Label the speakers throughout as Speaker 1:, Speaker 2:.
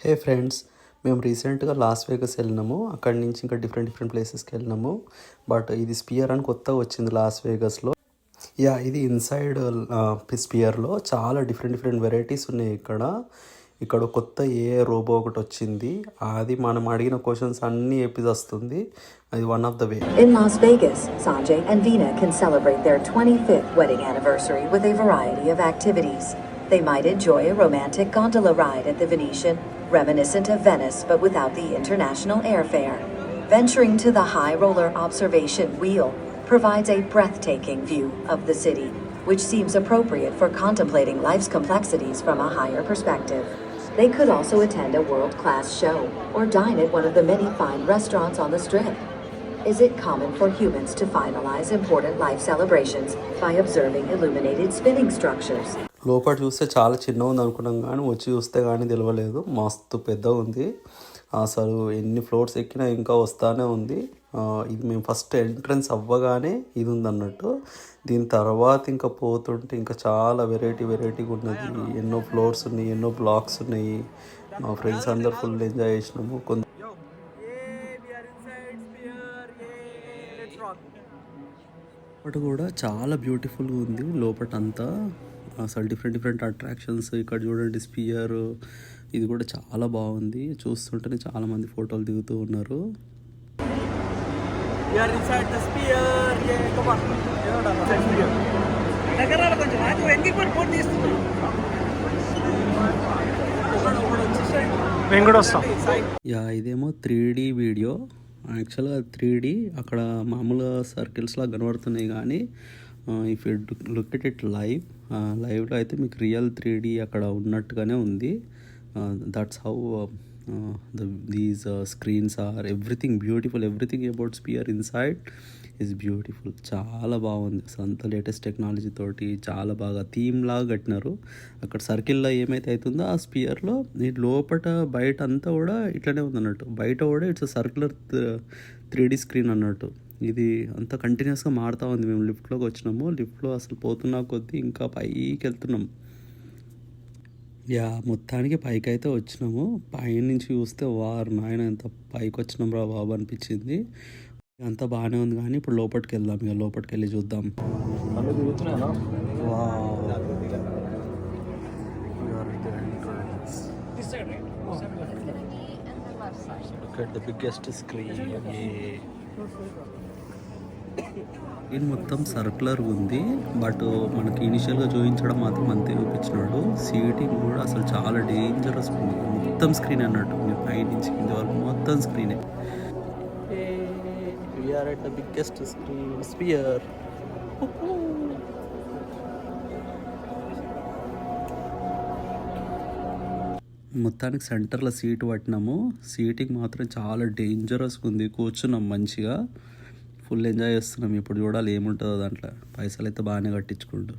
Speaker 1: హే friends, మేము రీసెంట్గా loss Vegas వెళ్ళినాము. అక్కడి నుంచి ఇంకా డిఫరెంట్ ప్లేసెస్కి వెళ్ళినాము. బట్ ఇది స్పియర్ అని కొత్తగా వచ్చింది లాస్ వేగస్లో. ఇది ఇన్సైడ్ స్పియర్లో చాలా డిఫరెంట్ వెరైటీస్ ఉన్నాయి. ఇక్కడ కొత్త రోబో ఒకటి వచ్చింది. అది మనం అడిగిన క్వశ్చన్స్ అన్నీ వస్తుంది. అది one of the way.
Speaker 2: In Las Vegas, Sanjay and Veena can celebrate their 25th wedding anniversary with a variety of activities. They might enjoy a romantic gondola ride at the Venetian, reminiscent of Venice but without the international airfare. Venturing to the high roller observation wheel provides a breathtaking view of the city, which seems appropriate for contemplating life's complexities from a higher perspective. They could also attend a world-class show or dine at one of the many fine restaurants on the Strip. Is it common for humans to finalize important life celebrations by observing illuminated spinning structures?
Speaker 1: లోపల చూస్తే చాలా చిన్నగా ఉంది అనుకున్నాం, కానీ వచ్చి చూస్తే కానీ తెలియలేదు. మస్తు పెద్దగా ఉంది. అసలు ఎన్ని ఫ్లోర్స్ ఎక్కినా ఇంకా వస్తానే ఉంది. ఇది మేము ఫస్ట్ ఎంట్రన్స్ అవ్వగానే ఇది ఉంది అన్నట్టు. దీని తర్వాత ఇంకా పోతుంటే ఇంకా చాలా వెరైటీగా ఉన్నది. ఎన్నో ఫ్లోర్స్ ఉన్నాయి, ఎన్నో బ్లాక్స్ ఉన్నాయి. మా ఫ్రెండ్స్ అందరు ఫుల్ ఎంజాయ్ చేసినాము. కూడా చాలా బ్యూటిఫుల్గా ఉంది లోపటంతా. అసలు డిఫరెంట్ అట్రాక్షన్స్. ఇక్కడ చూడండి స్పియర్, ఇది కూడా చాలా బాగుంది. చూస్తుంటేనే చాలా మంది ఫోటోలు దిగుతూ ఉన్నారు. ఇదేమో 3D వీడియో. యాక్చువల్గా 3D అక్కడ మామూలుగా సర్కిల్స్లా కనబడుతున్నాయి, కానీ if you look at it లైవ్లో అయితే మీకు రియల్ 3D అక్కడ ఉన్నట్టుగానే ఉంది. That's how these screens are everything beautiful. Everything about sphere inside is beautiful. చాలా బాగుంది. అసలు అంత లేటెస్ట్ టెక్నాలజీ తోటి చాలా బాగా థీమ్ లాగా కట్టినారు. అక్కడ సర్కిల్లో ఏమైతే అవుతుందో ఆ స్పియర్లో ఈ లోపల బయట అంతా కూడా ఇట్లనే ఉంది అన్నట్టు. బయట కూడా ఇట్స్ సర్క్యులర్ 3D స్క్రీన్ అన్నట్టు. ఇది అంతా కంటిన్యూస్గా మారుతూ ఉంది. మేము లిఫ్ట్లోకి వచ్చినాము. లిఫ్ట్లో అసలు పోతున్నా కొద్దీ ఇంకా పైకి వెళ్తున్నాం. మొత్తానికి పైకి అయితే వచ్చినాము. పైనుంచి చూస్తే వారు నాయన ఎంత పైకి వచ్చినాం రా బాబు అనిపించింది. అంతా బాగానే ఉంది, కానీ ఇప్పుడు లోపలికి వెళ్దాం. ఇక లోపలికి వెళ్ళి చూద్దాం. The biggest screen. ఇది మొత్తం సర్కులర్ ఉంది, బట్ మనకి ఇనిషియల్గా చూపించడం మాత్రం అంతే చూపించినాడు. సీటింగ్ కూడా అసలు చాలా డేంజరస్ ఉంది. మొత్తం స్క్రీన్ అన్నట్టు. మీ పై నుంచి కింద వరకు మొత్తం స్క్రీనే. We are at the biggest screen sphere. మొత్తానికి సెంటర్లో సీటు పట్టినాము. సీటింగ్ మాత్రం చాలా డేంజరస్గా ఉంది. కూర్చున్నాం మంచిగా, ఫుల్ ఎంజాయ్ చేస్తున్నాం. ఇప్పుడు చూడాలి ఏముంటుందో దాంట్లో. పైసలు అయితే బాగానే కట్టించుకుంటూ.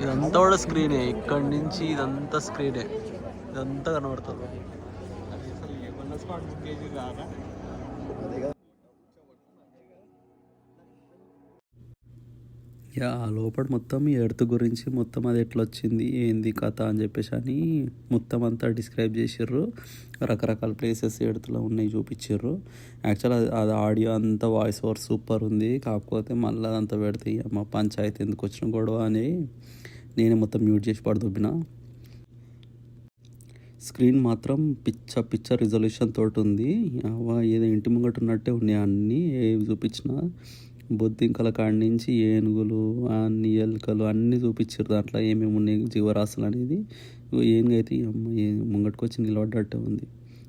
Speaker 1: ఇదంతా కూడా స్క్రీనే. ఇక్కడి నుంచి ఇదంతా స్క్రీనే. ఇదంతా కనబడుతుంది. లోపల మొత్తం ఈ ఎర్త్ గురించి మొత్తం అది ఎట్లా వచ్చింది, ఏంది కథ అని చెప్పేసి అని మొత్తం అంతా డిస్క్రైబ్ చేసిర్రు. రకరకాల ప్లేసెస్ ఎర్త్లో ఉన్నాయి చూపించారు. యాక్చువల్ అది ఆడియో అంతా వాయిస్ ఓవర్ సూపర్ ఉంది. కాకపోతే మళ్ళీ అదంతా పెడితే మా పంచాయతీ ఎందుకు వచ్చిన గొడవ అని నేనే మొత్తం మ్యూట్ చేసి పడుతుబ్బిన. స్క్రీన్ మాత్రం పిచ్చ రిజల్యూషన్ తోటి ఉంది. ఏదో ఇంటి ముంగట ఉన్నట్టే ఉన్నాయి అన్నీ. ఏవి చూపించినా బొద్దింకల కాడి నుంచి ఏనుగులు, అన్ని ఎలుకలు అన్నీ చూపించారు. దాంట్లో ఏమేమి ఉన్నాయి జీవరాశులు అనేది. ఏనుగు అయితే ముంగట్టుకు వచ్చి నిలబడ్డట్టే ఉంది.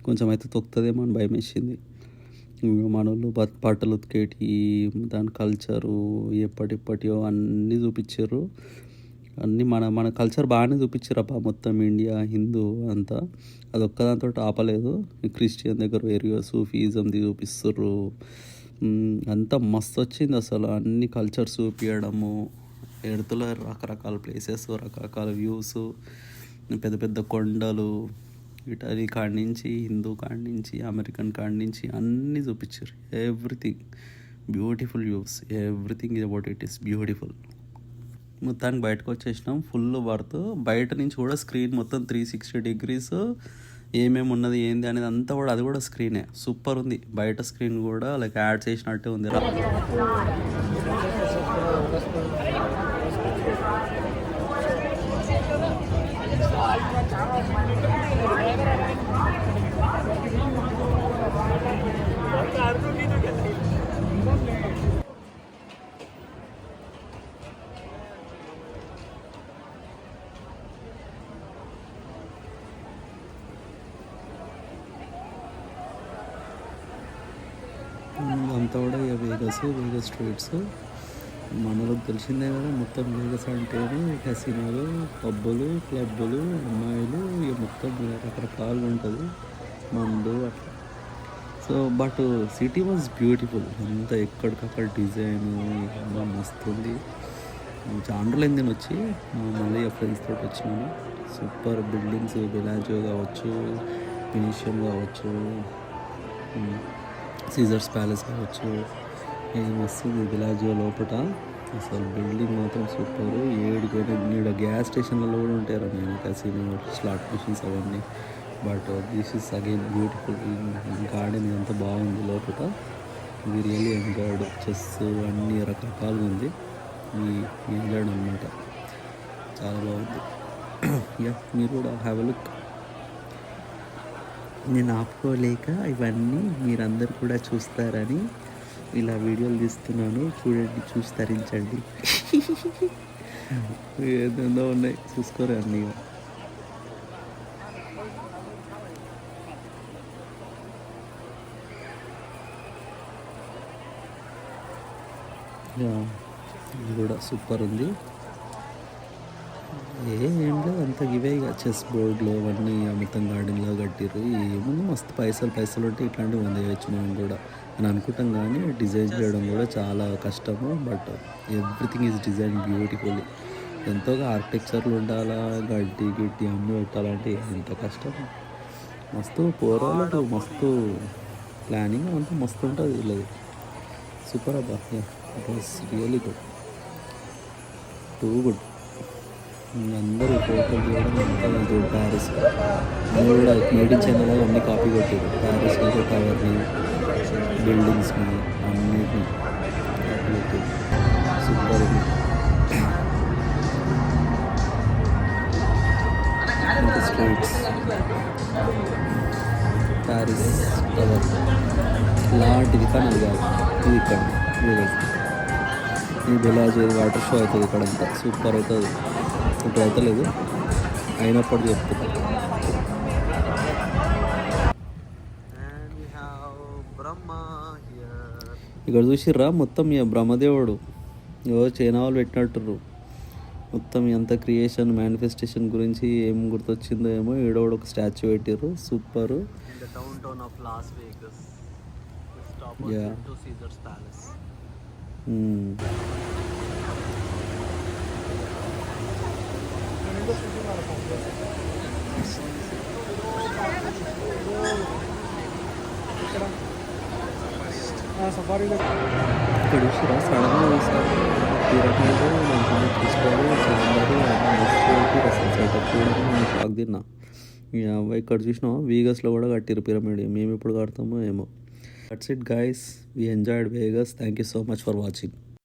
Speaker 1: కొంచెం అయితే తొక్కుతుందేమో అని భయం వేసింది. మనోళ్ళు బట్టలు ఉతికేటి, దాని కల్చరు ఎప్పటియో అన్నీ చూపించారు. అన్నీ మన కల్చర్ బాగానే చూపించారు అబ్బా. మొత్తం ఇండియా హిందూ అంతా. అది ఒక్కదాంతో ఆపలేదు. క్రిస్టియన్ దగ్గర వేరుగా సూఫీజంది చూపిస్తారు. అంతా మస్తు వచ్చింది అసలు. అన్ని కల్చర్స్ చూపించడము, ఎర్త్లో రకరకాల ప్లేసెస్, రకరకాల వ్యూస్, పెద్ద కొండలు, ఇటలీ కాడి నుంచి, హిందూ కాడి నుంచి, అమెరికన్ కాడి నుంచి అన్నీ చూపించారు. Everything beautiful views, everything about it is beautiful. మొత్తానికి బయటకు వచ్చేసినాం. Full worth. బయట నుంచి కూడా స్క్రీన్ మొత్తం 360 degrees ఏమేమి ఉన్నది ఏంది అనేది అంతా కూడా, అది కూడా స్క్రీనే. సూపర్ ఉంది. బయట స్క్రీన్ కూడా లైక్ యాడ్ చేసినట్టే ఉంది. అంతా కూడా ఇక వేగస్ స్ట్రీట్స్ మనకు తెలిసిందే కదా. మొత్తం వేగస్ అంటేనే కసినోలు, పబ్బులు, క్లబ్బులు, అమ్మాయిలు, ఇక మొత్తం రకరకాలుగా ఉంటుంది, మందు అట్లా. So but city was beautiful. అంతా ఎక్కడికక్కడ డిజైన్ మస్తు ఉంది. చాలా రోజులైంది నేను వచ్చి, మళ్ళీ ఫ్రెండ్స్ తోటి వచ్చినాను. సూపర్ బిల్డింగ్స్, బెలాజియో కావచ్చు, వెనీషియన్ కావచ్చు, సీజర్స్ ప్యాలెస్ కావచ్చు, ఇది వస్తుంది బెలాజియో లోపల. అసలు బిల్డింగ్ మాత్రం సూపర్. ఏడుకైనా ఇక్కడ గ్యాస్ స్టేషన్లలో కూడా ఉంటారు నేను కసినో, స్లాట్ మిషన్స్ అవన్నీ. But this is again beautiful. Garden అంతా బాగుంది లోపల. ఇది రియల్లీ ఎంజాయ్డ్. చెస్ అన్ని రకరకాలుగా ఉంది. ఎంజాయ్డ్ అనమాట. చాలా బాగుంది. యా, మీరు కూడా హ్యావ్ ఎ లుక్. నేను ఆపుకోలేక ఇవన్నీ మీరందరూ కూడా చూస్తారని ఇలా వీడియోలు తీస్తున్నాను. చూడండి, చూసి తరించండి. ఏదో ఉన్నాయి, చూసుకోరు అన్నీ. ఇది కూడా సూపర్ ఉంది. ఏం లేదు, అంత ఇవే ఇక చెస్ బోర్డులు అవన్నీ మొత్తం గార్డెన్లో కట్టిర్రు. ఏముంది, మస్తు పైసలు ఉంటే ఇట్లాంటివి చేయొచ్చు మనం కూడా అని అనుకుంటాం. కానీ డిజైన్ చేయడం కూడా చాలా కష్టము. But everything is design beautifully. ఎంతోగా ఆర్కిటెక్చర్లు ఉండాలా, గడ్డి అన్నీ పెట్టాలంటే ఎంత కష్టం. మస్తు పోరాలకు మస్తు ప్లానింగ్ అంతా మస్తు ఉంటుంది వీళ్ళది. సూపర్ అబ్బా. It was really good, too good. అందరూ ఫోటోలు తీయడం అంతా చూడు. ప్యారిస్ అన్నీ కూడా మేడ్ ఇన్ చైనాలో అన్నీ కాపీ కొట్టారు. ప్యారిస్లో టవర్ని, బిల్డింగ్స్ని అన్నిటిని కాపీ కొట్టారు. సూపర్ ఉంది. స్ట్రీట్స్, ప్యారిస్ టవర్ లాంటిది, కానీ అది కాదు. ఇది ఇక్కడ ఈ బెలాజియో వాటర్ షో అవుతుంది ఇక్కడంతా. సూపర్ అవుతుంది. ఇప్పుడు అవుతలేదు, అయినప్పుడు చెప్తుంది. ఇక్కడ చూసిర్రా మొత్తం ఇక బ్రహ్మదేవుడు చైనా వాళ్ళు పెట్టినట్టుర్రు. మొత్తం ఎంత క్రియేషన్, మేనిఫెస్టేషన్ గురించి ఏం గుర్తొచ్చిందో ఏమో. ఈడోడు ఒక స్టాచ్యూ పెట్టిర్రు. సూపర్. ఇక్కడ చూసిరా సడన్గా వేసారు పిరమిడ్, క్రిస్టల్, చాంబరు, రసం సెటప్ చూడడం షాక్ తిన్నా. ఇక్కడ చూసినాం వీగస్లో కూడా కట్టిరు పిరమిడ్. మేము ఎప్పుడు కడతామో ఏమో. That's it guys, we enjoyed Vegas. Thank you so much for watching.